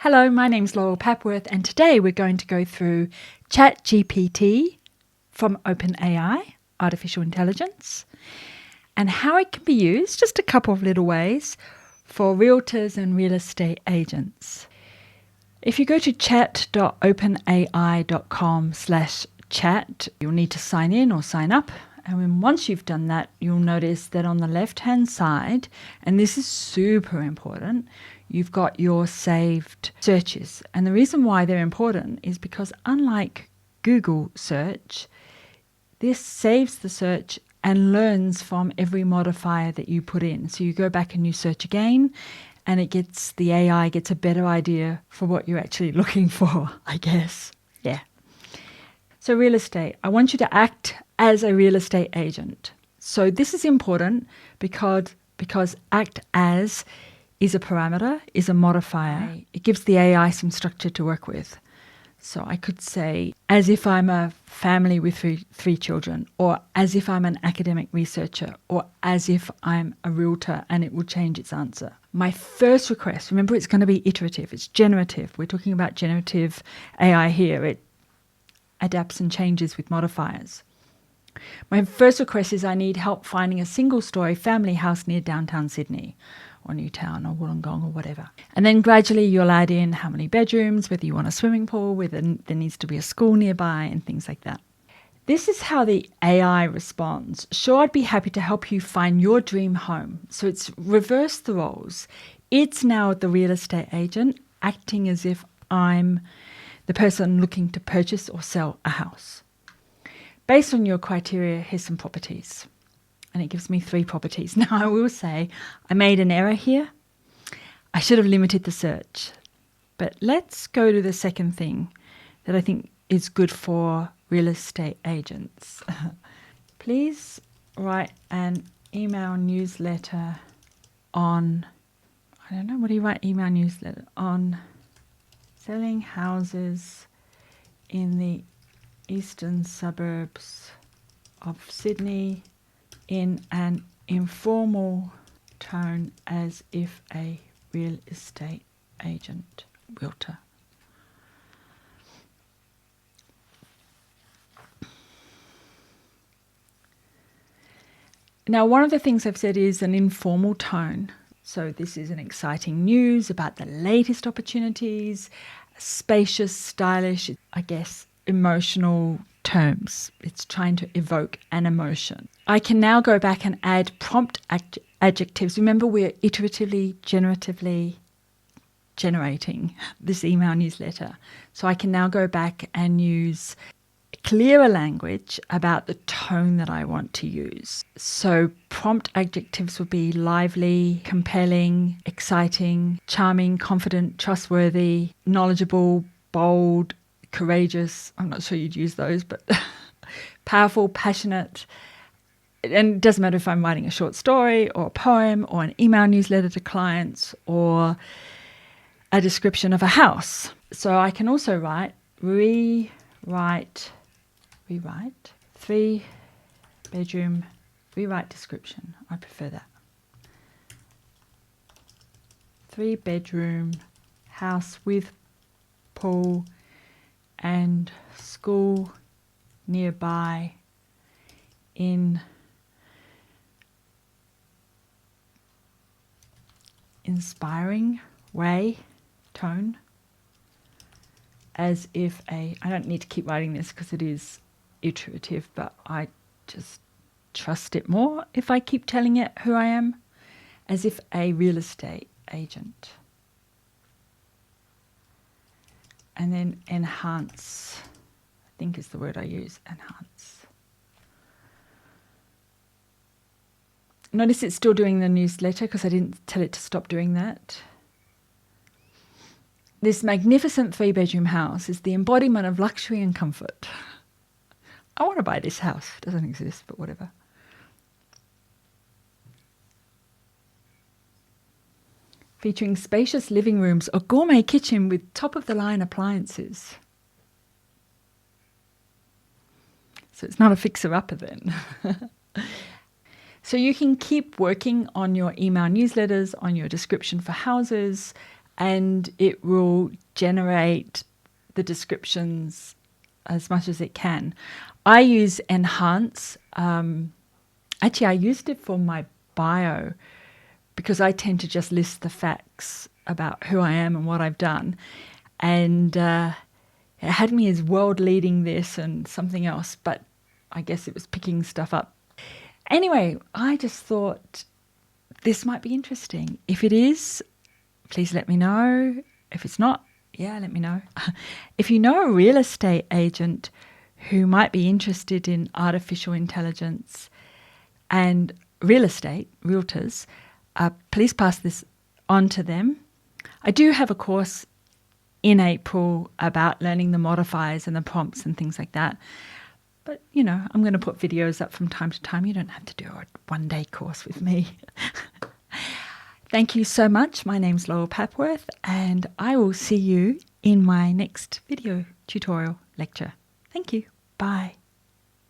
Hello, my name's Laurel Papworth, and today we're going to go through ChatGPT from OpenAI, artificial intelligence, and how it can be used, just a couple of little ways, for realtors and real estate agents. If you go to chat.openai.com/chat, you'll need to sign in or sign up. And then once you've done that, you'll notice that on the left-hand side, and this is super important, you've got your saved searches. And the reason why they're important is because unlike Google search, this saves the search and learns from every modifier that you put in. So you go back and you search again, and the AI gets a better idea for what you're actually looking for, I guess. Yeah. So real estate, I want you to act as a real estate agent. So this is important because act as is a parameter, is a modifier. It gives the AI some structure to work with. So I could say, as if I'm a family with three children, or as if I'm an academic researcher, or as if I'm a realtor, and it will change its answer. My first request, remember it's going to be iterative, it's generative. We're talking about generative AI here. It adapts and changes with modifiers. My first request is I need help finding a single-story family house near downtown Sydney, or Newtown or Wollongong or whatever. And then gradually you'll add in how many bedrooms, whether you want a swimming pool, whether there needs to be a school nearby and things like that. This is how the AI responds. Sure, I'd be happy to help you find your dream home. So it's reversed the roles. It's now the real estate agent acting as if I'm the person looking to purchase or sell a house. Based on your criteria, here's some properties. And it gives me 3 properties. Now, I will say I made an error here. I should have limited the search. But let's go to the second thing that I think is good for real estate agents. Please write an email newsletter on, I don't know, what do you write email newsletter on? Selling houses in the eastern suburbs of Sydney in an informal tone as if a real estate agent, realtor. Now, one of the things I've said is an informal tone. So this is an exciting news about the latest opportunities, spacious, stylish, I guess, emotional terms. It's trying to evoke an emotion. I can now go back and add prompt adjectives. Remember, we're iteratively, generatively generating this email newsletter. So I can now go back and use clearer language about the tone that I want to use. So prompt adjectives would be lively, compelling, exciting, charming, confident, trustworthy, knowledgeable, bold, courageous. I'm not sure you'd use those, but powerful, passionate. And it doesn't matter if I'm writing a short story or a poem or an email newsletter to clients or a description of a house. So I can also rewrite 3-bedroom, rewrite description. I prefer that. 3-bedroom house with pool and school nearby in inspiring way, tone, as if I don't need to keep writing this because it is iterative, but I just trust it more if I keep telling it who I am, as if a real estate agent. And then enhance, I think is the word I use, enhance. Notice it's still doing the newsletter because I didn't tell it to stop doing that. This magnificent 3-bedroom house is the embodiment of luxury and comfort. I want to buy this house. It doesn't exist, but whatever. Featuring spacious living rooms, a gourmet kitchen with top-of-the-line appliances. So it's not a fixer-upper then. So you can keep working on your email newsletters, on your description for houses, and it will generate the descriptions as much as it can. I use Enhance. Actually, I used it for my bio because I tend to just list the facts about who I am and what I've done. And it had me as world leading this and something else, but I guess it was picking stuff up. Anyway, I just thought this might be interesting. If it is, please let me know. If it's not, yeah, let me know. If you know a real estate agent who might be interested in artificial intelligence and real estate, realtors, please pass this on to them. I do have a course in April about learning the modifiers and the prompts and things like that. But, you know, I'm going to put videos up from time to time. You don't have to do a one-day course with me. Thank you so much. My name's Laurel Papworth, and I will see you in my next video tutorial lecture. Thank you. Bye.